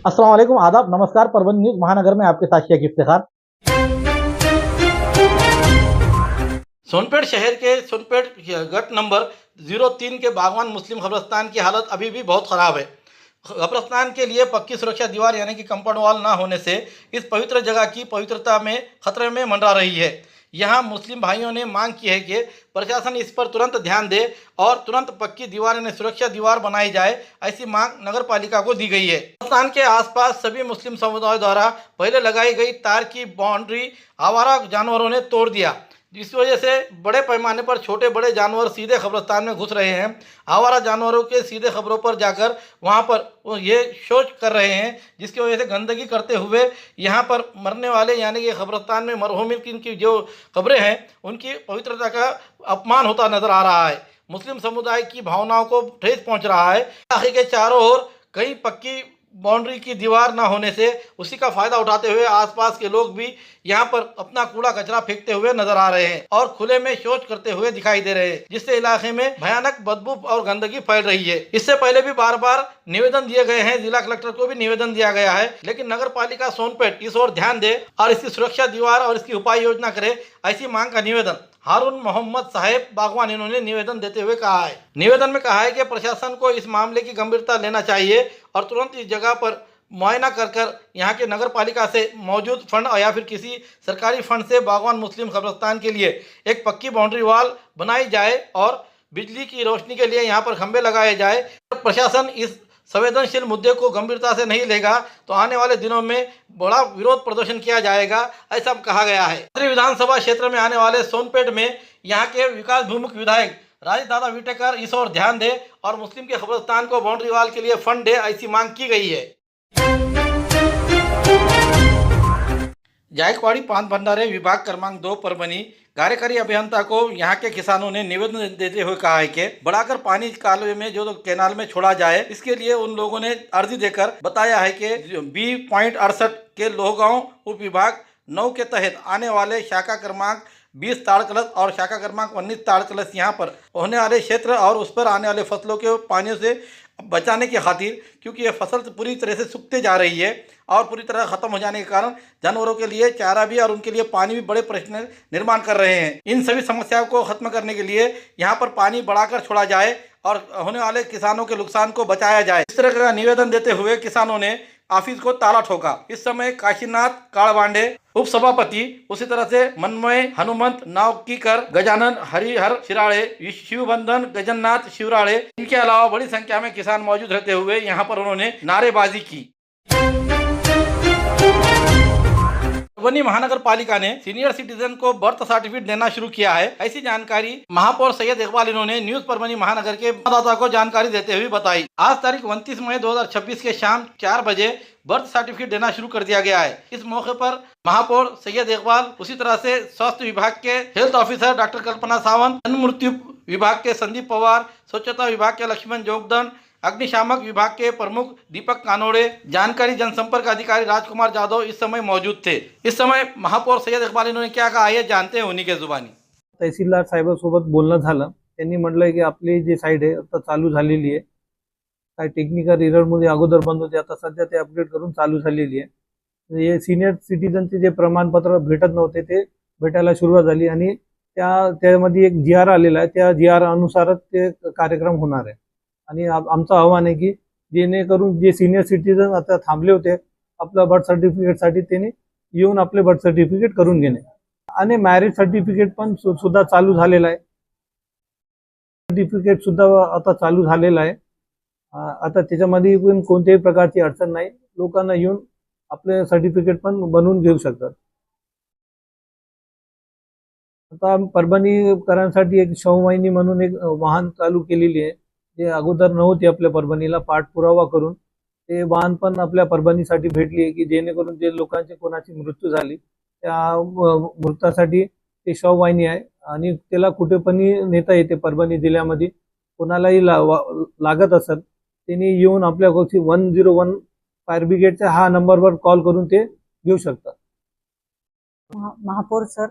अस्सलाम वालेकुम, आदाब, नमस्कार। परभणी न्यूज महानगर में आपके साथ शेख इफ्तिखार। सोनपेट शहर के सोनपेट गट नंबर 03 के बागवान मुस्लिम कब्रिस्तान की हालत अभी भी बहुत ख़राब है। कब्रिस्तान के लिए पक्की सुरक्षा दीवार यानी कि कंपाउंड वॉल न होने से इस पवित्र जगह की पवित्रता में खतरे में मंडरा रही है। यहाँ मुस्लिम भाइयों ने मांग की है कि प्रशासन इस पर तुरंत ध्यान दे और तुरंत पक्की दीवार यानी सुरक्षा दीवार बनाई जाए, ऐसी मांग नगर पालिका को दी गई है। कब्रिस्तान के आसपास सभी मुस्लिम समुदाय द्वारा पहले लगाई गई तार की बाउंड्री आवारा जानवरों ने तोड़ दिया, जिस वजह से बड़े पैमाने पर छोटे बड़े जानवर सीधे कब्रिस्तान में घुस रहे हैं। आवारा जानवरों के सीधे खबरों पर जाकर वहां पर वो ये शौच कर रहे हैं, जिसकी वजह से गंदगी करते हुए यहाँ पर मरने वाले यानी कि कब्रिस्तान में मरहूमिन की जो कब्रें हैं उनकी पवित्रता का अपमान होता नजर आ रहा है। मुस्लिम समुदाय की भावनाओं को ठेस पहुँच रहा है। इलाके के चारों ओर कहीं पक्की बाउंड्री की दीवार ना होने से उसी का फायदा उठाते हुए आसपास के लोग भी यहाँ पर अपना कूड़ा कचरा फेंकते हुए नजर आ रहे हैं और खुले में शौच करते हुए दिखाई दे रहे हैं, जिससे इलाके में भयानक बदबू और गंदगी फैल रही है। इससे पहले भी बार बार निवेदन दिए गए हैं, जिला कलेक्टर को भी निवेदन दिया गया है, लेकिन नगर पालिका सोनपेट इस ओर ध्यान दे और इसकी सुरक्षा दीवार और इसकी उपाय योजना करे, ऐसी मांग का निवेदन हारून मोहम्मद साहेब बागवान इन्होंने निवेदन देते हुए कहा है। निवेदन में कहा है कि प्रशासन को इस मामले की गंभीरता लेना चाहिए और तुरंत इस जगह पर मुआयना कर यहाँ के नगर पालिका से मौजूद फंड या फिर किसी सरकारी फंड से बागवान मुस्लिम कब्रिस्तान के लिए एक पक्की बाउंड्री वॉल बनाई जाए और बिजली की रोशनी के लिए यहाँ पर खंभे लगाए जाए। प्रशासन इस संवेदनशील मुद्दे को गंभीरता से नहीं लेगा तो आने वाले दिनों में बड़ा विरोध प्रदर्शन किया जाएगा, ऐसा कहा गया है। विधानसभा क्षेत्र में आने वाले सोनपेट में यहाँ के विकास भूमुख विधायक राजेश दादा विटेकर इस ओर ध्यान दे और मुस्लिम के कब्रिस्तान को बाउंड्री वॉल के लिए फंड दे, ऐसी मांग की गई है। जायकवाड़ी पान भंडारे विभाग क्रमांक 2 परभणी कार्यकारी अभियंता को यहाँ के किसानों ने निवेदन देते हुए कहा है कि बढ़ाकर पानी कालवे में जो कैनाल में छोड़ा जाए, इसके लिए उन लोगों ने अर्जी देकर बताया है कि 20.68 के लोहगांव उप विभाग 9 के तहत आने वाले शाखा क्रमांक 20 ताड़ कलश और शाखा क्रमांक 19 ताड़ कलश यहाँ पर होने वाले क्षेत्र और उस पर आने वाले फसलों के पानियों से बचाने की खातिर, क्योंकि ये फसल पूरी तरह से सूखते जा रही है और पूरी तरह ख़त्म हो जाने के कारण जानवरों के लिए चारा भी और उनके लिए पानी भी बड़े प्रश्न निर्माण कर रहे हैं। इन सभी समस्याओं को खत्म करने के लिए यहाँ पर पानी बढ़ाकर छोड़ा जाए और होने वाले किसानों के नुकसान को बचाया जाए, इस तरह का निवेदन देते हुए किसानों ने ऑफिस को ताला ठोका। इस समय काशीनाथ काड़वांडे उप सभापति, उसी तरह से मनमय हनुमंत नावकीकर, गजानन हरिहर शिराड़े, शिवबंधन गजन्नाथ शिवराड़े, इनके अलावा बड़ी संख्या में किसान मौजूद रहते हुए यहाँ पर उन्होंने नारेबाजी की। परभणी महानगर पालिका ने सीनियर सिटीजन को बर्थ सर्टिफिकेट देना शुरू किया है, ऐसी जानकारी महापौर सैयद इकबाल इन्होंने न्यूज परभणी महानगर के मतदाता को जानकारी देते हुए बताई। आज तारीख 29 मई 2026 के शाम 4 बजे बर्थ सर्टिफिकेट देना शुरू कर दिया गया है। इस मौके पर महापौर सैयद इकबाल, उसी तरह से स्वास्थ्य विभाग के हेल्थ ऑफिसर डॉक्टर कल्पना सावंत, जन मृत्यु विभाग के संदीप पवार, स्वच्छता विभाग के लक्ष्मण जोगदन, अग्निशामक विभाग के प्रमुख दीपक कानोड़े, जानकारी जनसंपर्क अधिकारी राजकुमार जाधव इस समय मौजूद थे। इस समय महापौर सैयद इकबाल इन्होंने क्या कहा है जानते हैं उन्हीं के जुबानी। तहसीलदार साहेबांसोबत बोलणं झालं, त्यांनी म्हटलंय की आपली जी साईड आहे आता चालू झालेली आहे, काय टेक्निकल एररमुळे अगोदर बंद होते, आता सध्या ते अपडेट करून चालू झालेली आहे। हे सिनियर सिटीजनचे जे प्रमाणपत्र भेटत नव्हते ते भेटायला सुरुवात झाली आणि त्यामध्ये एक जी आर आलेला आहे, त्या जी आर अनुसारच ते कार्यक्रम होणार आहे आणि आमचं आव्हान आहे की जेणेकरून जे सिनियर सिटीजन आता थांबले होते आपल्या बर्थ सर्टिफिकेटसाठी, त्यांनी येऊन आपले बर्थ सर्टिफिकेट करून घेणे आणि मॅरेज सर्टिफिकेट पण सुद्धा चालू झालेलं आहे। सर्टिफिकेट सुद्धा आता चालू झालेलं आहे। आता त्याच्यामध्ये कोणत्याही प्रकारची अडचण नाही, लोकांना येऊन आपले सर्टिफिकेट पण बनवून घेऊ शकतात। आता परभणीकरांसाठी एक शववाहिनी म्हणून एक वाहन चालू केलेली आहे, जे अगोदर नव्हती आपल्या परभणीला। पाठपुरावा करून ते वाहन पण आपल्या परभणीसाठी भेटली आहे की जेणेकरून जे लोकांचे कोणाची मृत्यू झाली त्या मृतासाठी ते शववाहिनी आहे आणि त्याला कुठे पण नेता येते। परभणी जिल्ह्यामध्ये कोणालाही लागत असेल त्यांनी येऊन आपल्या गोष्टी 101 फायर ब्रिगेडच्या हा नंबरवर कॉल करून ते घेऊ शकतात। महापौर सर,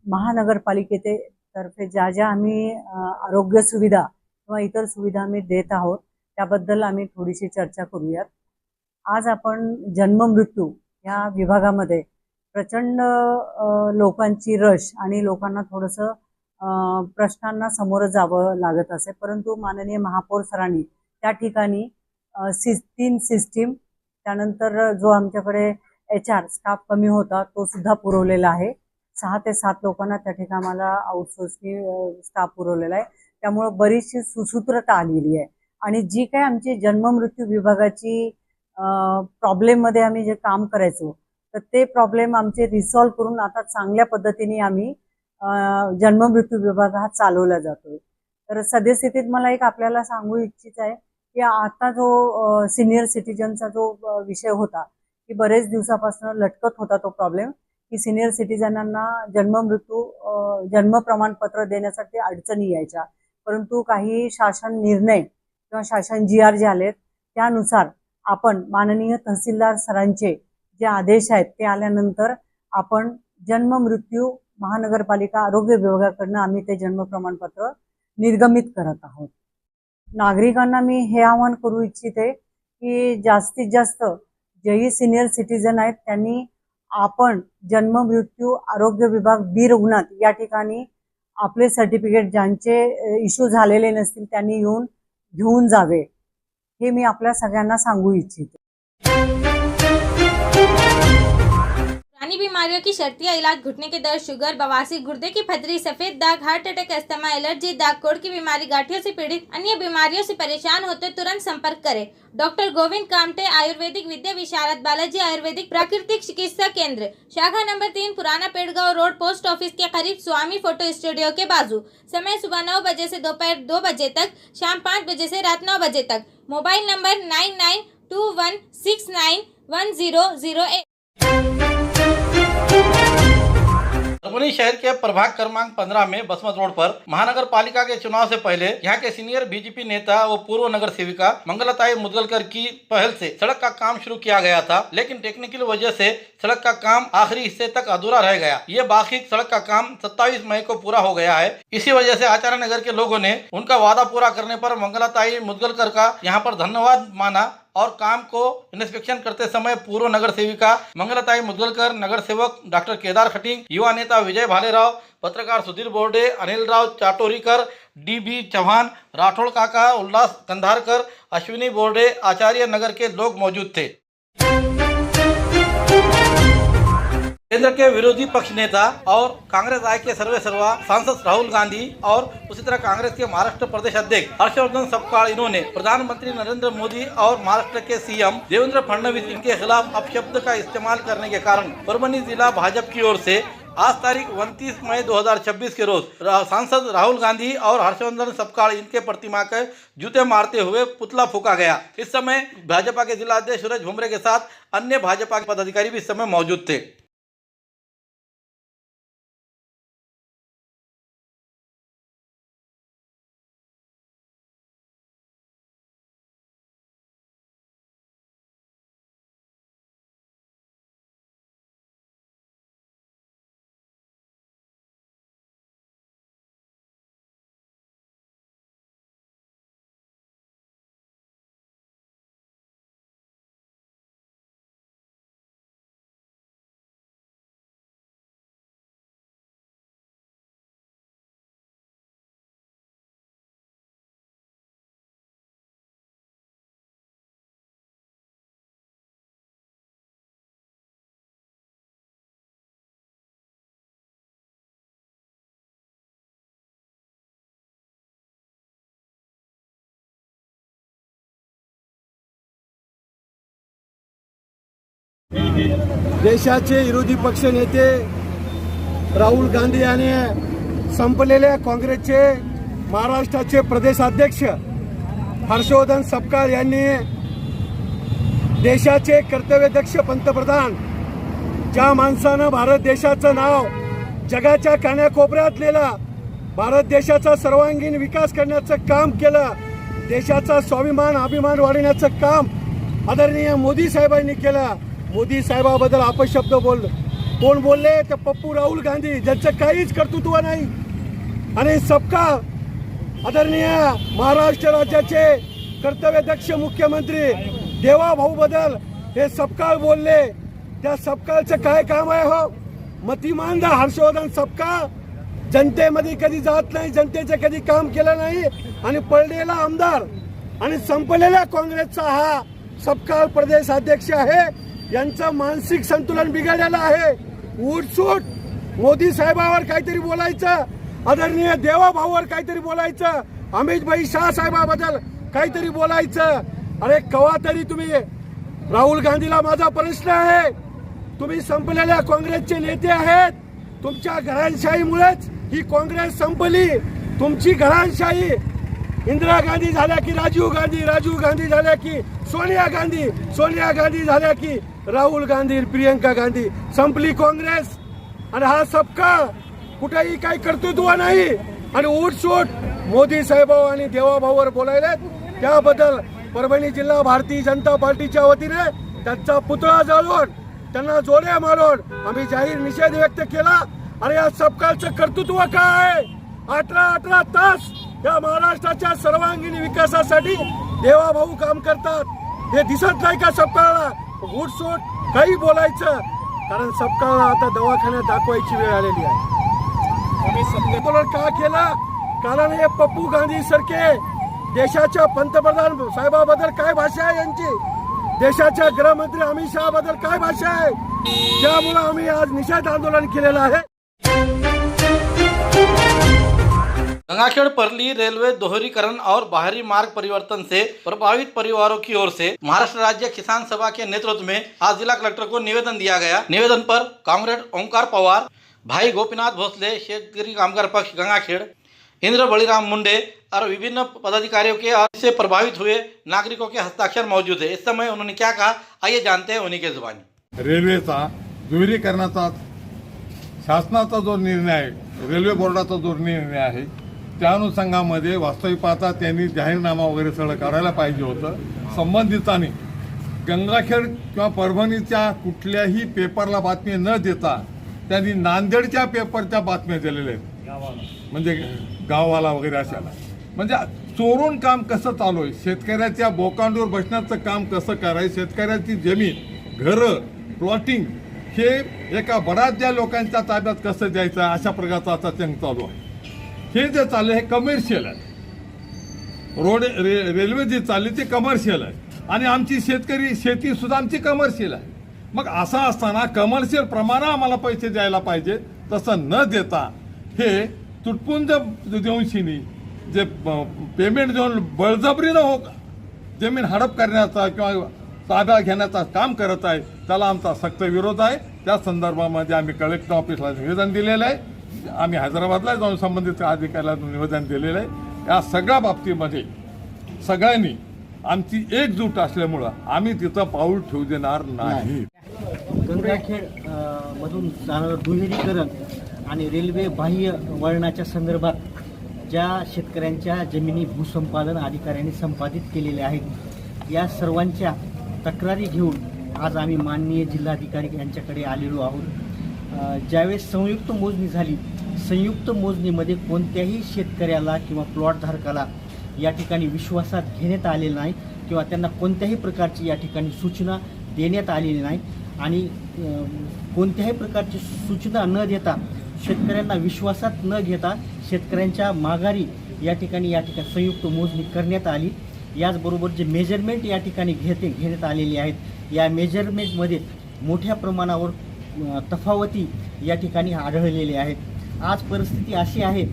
महानगरपालिके तर्फे ज्या ज्या आम्ही आरोग्य सुविधा किंवा इतर सुविधा आम्ही देत आहोत त्याबद्दल आम्ही थोडीशी चर्चा करूयात। आज आपण जन्ममृत्यू या विभागामध्ये प्रचंड लोकांची रश आणि लोकांना थोडंसं प्रश्नांना सामोरं जावं लागत असे, परंतु माननीय महापौर सरांनी त्या ठिकाणी 3 सिस्टीम, त्यानंतर जो आमच्याकडे HR स्टाफ कमी होता तो सुद्धा पुरवलेला आहे. 6 ते 7 लोकांना त्या ठिकाणी आम्हाला आउटसोर्सिंग स्टाफ पुरवलेला आहे. त्यामुळे बरीचशी सुसूत्रता आलेली आहे आणि जी काय आमची जन्ममृत्यू विभागाची प्रॉब्लेम मध्ये आम्ही जे काम करायचो तर ते प्रॉब्लेम आमचे रिसॉल्व्ह करून आता चांगल्या पद्धतीने आम्ही जन्ममृत्यू विभाग हा चालवला जातोय. तर सद्यस्थितीत मला एक आपल्याला सांगू इच्छित आहे की आता जो सिनियर सिटीजनचा जो विषय होता की बरेच दिवसापासून लटकत होता तो प्रॉब्लेम की सिनियर सिटीजनांना जन्म प्रमाणपत्र देण्यासाठी अडचणी यायच्या, परंतु काही शासन निर्णय किंवा शासन GR जे आलेत त्यानुसार आपण माननीय तहसीलदार सरांचे जे आदेश आहेत ते आल्यानंतर आपण जन्ममृत्यू महानगरपालिका आरोग्य विभागाकडून आम्ही ते जन्म प्रमाणपत्र निर्गमित करत आहोत. नागरिकांना मी हे आवाहन करू इच्छिते की जास्तीत जास्त जेही सिनियर सिटीजन आहेत त्यांनी आपण जन्ममृत्यू आरोग्य विभाग बी रुग्णात या ठिकाणी आपले सर्टिफिकेट ज्यांचे इश्यू झालेले नसतील त्यांनी येऊन घेऊन जावे, हे मी आपल्या सगळ्यांना सांगू इच्छिते. पुरानी बीमारियों की शर्तिया इलाज, घुटने के दर्द, शुगर, बवासीर, गुर्दे की पथरी, सफेद दाग, हार्ट अटैक, अस्थमा, एलर्जी, दाग कोड़ की बीमारी, गांठियों से पीड़ित अन्य बीमारियों से परेशान होते तुरंत संपर्क करें. डॉक्टर गोविंद कामटे, आयुर्वेदिक विद्या विशारद, बालाजी आयुर्वेदिक प्राकृतिक चिकित्सा केंद्र, शाखा नंबर 3, पुराना पेड़गांव रोड, पोस्ट ऑफिस के करीब, स्वामी फोटो स्टूडियो के बाजू. समय सुबह 9 बजे से दोपहर 2 बजे तक, शाम 5 बजे से रात 9 बजे तक. Mobile number 9921691008. परभनी शहर के प्रभाग क्रमांक 15 में बसमत रोड पर महानगर पालिका के चुनाव से पहले यहाँ के सीनियर बीजेपी नेता व पूर्व नगर सेविका मंगलताई मुदगलकर की पहल से सड़क का काम शुरू किया गया था, लेकिन टेक्निकल वजह से सड़क का काम आखिरी हिस्से तक अधूरा रह गया. ये बाकी सड़क का काम 27 मई को पूरा हो गया है. इसी वजह से आचार्य नगर के लोगों ने उनका वादा पूरा करने पर मंगलताई मुदगलकर का यहाँ पर धन्यवाद माना और काम को इंस्पेक्शन करते समय पूर्व नगर सेविका मंगलताई मुदगलकर, नगर सेवक डॉक्टर केदार खटिंग, युवा नेता विजय भालेराव, पत्रकार सुधीर बोर्डे, अनिल राव चाटोरीकर, DB चौहान, राठौड़ काका, उल्लास कंधारकर, अश्विनी बोर्डे, आचार्य नगर के लोग मौजूद थे. केंद्र के विरोधी पक्ष नेता और कांग्रेस आय के सर्वेसर्वा सांसद राहुल गांधी और उसी तरह कांग्रेस के महाराष्ट्र प्रदेश अध्यक्ष हर्षवर्धन सपकाळ इन्होंने प्रधानमंत्री नरेंद्र मोदी और महाराष्ट्र के CM देवेंद्र फडणवीस इनके खिलाफ अपशब्द का इस्तेमाल करने के कारण परभनी जिला भाजपा की ओर से आज तारीख 29 मई 2026 के रोज सांसद राहुल गांधी और हर्षवर्धन सपकाळ इनके प्रतिमा के जूते मारते हुए पुतला फूका गया. इस समय भाजपा के जिला अध्यक्ष सूरज भुमरे के साथ अन्य भाजपा के पदाधिकारी भी इस समय मौजूद थे. देशाचे विरोधी पक्ष नेते राहुल गांधी यांनी संपलेल्या काँग्रेसचे महाराष्ट्राचे प्रदेशाध्यक्ष हर्षवर्धन सपकाळ यांनी देशाचे कर्तव्यदक्ष पंतप्रधान, ज्या माणसानं भारत देशाचं नाव जगाच्या कानाकोपऱ्यात नेलं, भारत देशाचा सर्वांगीण विकास करण्याचं काम केलं, देशाचा स्वाभिमान अभिमान वाढवण्याचं काम आदरणीय मोदी साहेबांनी केलं. मोदी साहेबाबद्दल अपशब्द कोण बोलले तर पप्पू राहुल गांधी, ज्यांचं काहीच कर्तृत्व नाही. आणि सपकाळ आदरणीय महाराष्ट्र राज्याचे कर्तव्यदक्ष मुख्यमंत्री देवा भाऊ बद्दल हे सपकाळ बोलले, त्या सपकाळचं काय काम आहे हो? मतिमांद हर्षवर्धन सपकाळ जनतेमध्ये कधी जात नाही, जनतेचं कधी काम केलं नाही आणि पडलेला आमदार आणि संपलेल्या काँग्रेसचा हा सपकाळ प्रदेश अध्यक्ष आहे. यांचं मानसिक संतुलन बिघडलेलं आहे. उठसूट मोदी साहेबावर काहीतरी बोलायचं, आदरणीय देवाभाऊवर काहीतरी बोलायचं, अमितभाई शाह साहेबाबद्दल काहीतरी बोलायचं. अरे कवा तरी तुम्ही, राहुल गांधीला माझा प्रश्न आहे, तुम्ही संपलेल्या काँग्रेसचे नेते आहेत. तुमच्या घराणशाहीमुळेच ही काँग्रेस संपली. तुमची घराणशाही इंदिरा गांधी झाल्या की राजीव गांधी झाल्या की सोनिया गांधी झाल्या की राहुल गांधी, प्रियंका गांधी. संपली काँग्रेस. आणि हा सपकाळ कुठेही काही कर्तृत्व नाही आणि उठसूट मोदी साहेब आणि देवाभाऊवर बोलायलेत. त्याबद्दल परभणी जिल्हा भारतीय जनता पार्टीच्या वतीने त्यांचा पुतळा जाळून त्यांना जोड्या मारून आम्ही जाहीर निषेध व्यक्त केला. आणि या सपकाळचं कर्तृत्व काय? 18 तास या महाराष्ट्राच्या सर्वांगीण विकासासाठी देवाभाऊ काम करतात. हे दिसत नाही का सपकाळला? उठसूट काही बोलायचं, कारण सपकाळला आता दवाखान्यात दाखवायची वेळ आलेली आहे. आंदोलन का केलं? कारण हे पप्पू गांधी सारखे देशाच्या पंतप्रधान साहेबाबद्दल काय भाषा आहे यांची, देशाच्या गृहमंत्री अमित शहा बद्दल काय भाषा आहे, त्यामुळे आम्ही आज निषेध आंदोलन केलेलं आहे. गंगाखेड़ परली रेलवे दोहरीकरण और बाहरी मार्ग परिवर्तन से प्रभावित परिवारों की ओर से महाराष्ट्र राज्य किसान सभा के नेतृत्व में आज जिला कलेक्टर को निवेदन दिया गया। निवेदन पर कामरेड ओंकार पवार, भाई गोपीनाथ भोसले, शेतकरी कामगार पक्ष गंगाखेड़, इंद्र बलिराम मुंडे और विभिन्न पदाधिकारियों के और इससे प्रभावित हुए नागरिकों के हस्ताक्षर मौजूद है। इस समय उन्होंने क्या कहा, आइए जानते हैं उन्हीं के जुबानी। रेल्वेचा दुहेरीकरणाचा शासनाचा जो निर्णय आहे, रेल्वे बोर्डाचा जो निर्णय आहे, त्या अनुषंगामध्ये वास्तविक पाहता त्यांनी जाहीरनामा वगैरे सगळं करायला पाहिजे होतं. संबंधितांनी गंगाखेड किंवा परभणीच्या कुठल्याही पेपरला बातमी न देता त्यांनी नांदेडच्या पेपरच्या बातम्या दिलेल्या आहेत, म्हणजे गावाला वगैरे अशाला. म्हणजे चोरून काम कसं चालू आहे, शेतकऱ्याच्या बोकांडूर बसण्याचं काम कसं करायचं, शेतकऱ्याची जमीन, घरं, प्लॉटिंग हे एका बऱ्याचशा लोकांच्या ताब्यात कसं द्यायचं, अशा प्रकारचा आता चंग चालू आहे. हे जे चाललं हे कमर्शियल आहे. रेल्वे जे चालली ते कमर्शियल आहे आणि आमची शेती सुद्धा आमची कमर्शियल आहे. मग असं असताना कमर्शियल प्रमाणे आम्हाला पैसे द्यायला पाहिजे, तसं न देता हे तुटपुंज देऊनशिनी जे पेमेंट देऊन बळजबरीनं हो जमीन हडप करण्याचा किंवा ताब्यात घेण्याचा काम करत आहे, त्याला आमचा सक्त विरोध आहे. त्या संदर्भामध्ये आम्ही कलेक्टर ऑफिसला निवेदन दिलेलं आहे. आम्ही हैदराबादला जाऊन संबंधित अधिकाऱ्याला निवेदन दिलेलं आहे. या सगळ्या बाबतीमध्ये सगळ्यांनी आमची एकजूट असल्यामुळं आम्ही तिथं पाऊल ठेवू देणार नाही. गंगाखेड मधून जाणारं दुहेरीकरण आणि रेल्वे बाह्य वळणाच्या संदर्भात ज्या शेतकऱ्यांच्या जमिनी भूसंपादन अधिकाऱ्यांनी संपादित केलेल्या आहेत, या सर्वांच्या तक्रारी घेऊन आज आम्ही माननीय जिल्हाधिकारी यांच्याकडे आलेलो आहोत. ज्यावेळेस संयुक्त मोजणी झाली, संयुक्त मोजणीमध्ये कोणत्याही शेतकऱ्याला किंवा प्लॉट धारकाला या ठिकाणी विश्वासात घेण्यात आलेलं नाही किंवा त्यांना कोणत्याही प्रकारची या ठिकाणी सूचना देण्यात आलेली नाही आणि कोणत्याही प्रकारची सूचना न देता शेतकऱ्यांना विश्वासात न घेता शेतकऱ्यांच्या माघारी या ठिकाणी संयुक्त मोजणी करण्यात आली. याचबरोबर जे मेजरमेंट या ठिकाणी घेण्यात आलेली आहेत, या मेजरमेंटमध्ये मोठ्या प्रमाणावर तफावती या ठिकाणी आढळलेल्या आहेत. आज परिस्थिती अशी आहे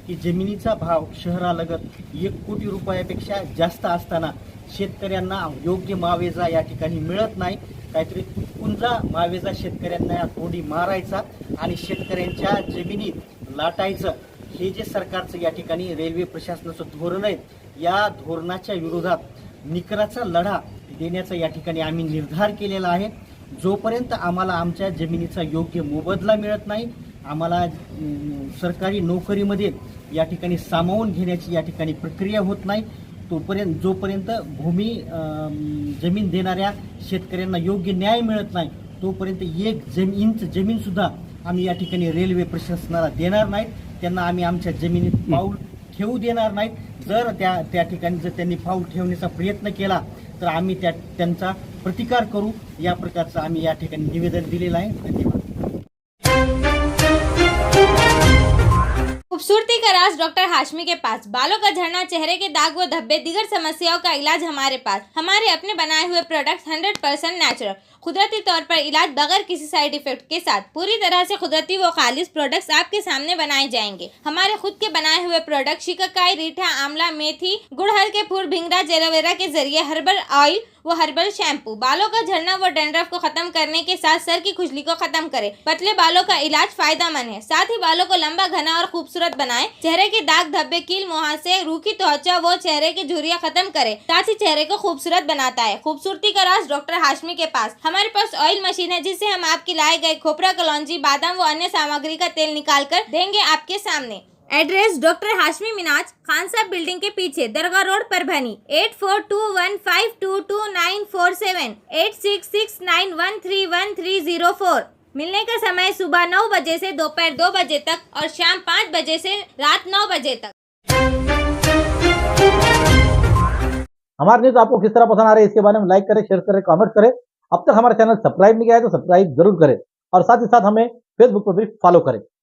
की जमिनीचा भाव शहरालगत 1 कोटी रुपयापेक्षा जास्त असताना शेतकऱ्यांना योग्य मावेजा या ठिकाणी मिळत नाही. काहीतरी तुटपुंजा मावेजा शेतकऱ्यांना तोंडी मारायचा आणि शेतकऱ्यांच्या जमिनी लाटायचं, हे जे सरकारचं या ठिकाणी रेल्वे प्रशासनाचं धोरण आहे, या धोरणाच्या विरोधात निकराचा लढा देण्याचा या ठिकाणी आम्ही निर्धार केलेला आहे. जोपर्यंत आम्हाला आमच्या जमिनीचा योग्य मोबदला मिळत नाही, आम्हाला सरकारी नोकरीमध्ये या ठिकाणी सामावून घेण्याची या ठिकाणी प्रक्रिया होत नाही, जोपर्यंत जमीन देणाऱ्या शेतकऱ्यांना योग्य न्याय मिळत नाही, तोपर्यंत 1 इंच जमीनसुद्धा आम्ही या ठिकाणी रेल्वे प्रशासनाला देणार नाहीत. त्यांना आम्ही आमच्या जमिनीत पाऊल ठेवू देणार नाहीत. जर त्या ठिकाणी जर त्यांनी पाऊल ठेवण्याचा प्रयत्न केला तर आम्ही त्यांचा प्रतिकार करू. या प्रकारचं आम्ही या ठिकाणी निवेदन दिलेलं आहे. धन्यवाद. खूबसूरती का राज डॉक्टर हाशमी के पास। बालों का झड़ना, चेहरे के दाग व धब्बे, दीगर समस्याओं का इलाज हमारे पास। हमारे अपने बनाए हुए प्रोडक्ट्स 100% नेचुरल, कुदरती तौर पर इलाज बगैर किसी साइड इफेक्ट के साथ पूरी तरह से कुदरती व खालिश प्रोडक्ट्स आपके सामने बनाए जाएंगे। हमारे खुद के बनाए हुए प्रोडक्ट शिकाकाई, रीठा, आंवला, मेथी, गुड़हल के फूल, भिंगरा, एलोवेरा के जरिए हर्बल ऑयल वो हर्बल शैम्पू बालों का झड़ना व डैंड्रफ को खत्म करने के साथ सर की खुजली को खत्म करे। पतले बालों का इलाज फायदेमंद है, साथ ही बालों को लंबा, घना और खूबसूरत बनाए। चेहरे के दाग धब्बे, कील, मुहासे, रूखी त्वचा वो चेहरे की झुर्रियां खत्म करे, साथ ही चेहरे को खूबसूरत बनाता है। खूबसूरती का राज डॉक्टर हाशमी के पास। हमारे पास ऑयल मशीन है जिससे हम आपके लाए गए खोपरा, कलौंजी, बादाम व अन्य सामग्री का तेल निकाल कर देंगे आपके सामने। एड्रेस डॉक्टर हाशमी मिनाज, खान साहब बिल्डिंग के पीछे, दरगाह रोड, परभनी। 8421522947, 8669131304। मिलने का समय सुबह 9 बजे से दोपहर 2 बजे तक और शाम 5 बजे से रात 9 बजे तक। हमारे न्यूज आपको किस तरह पसंद आ रही है इसके बारे में लाइक करें, शेयर करें, कमेंट करें। अब तक हमारे चैनल सब्सक्राइब नहीं किया है तो सब्सक्राइब जरूर करें और साथ ही साथ हमें फेसबुक पर भी फॉलो करें।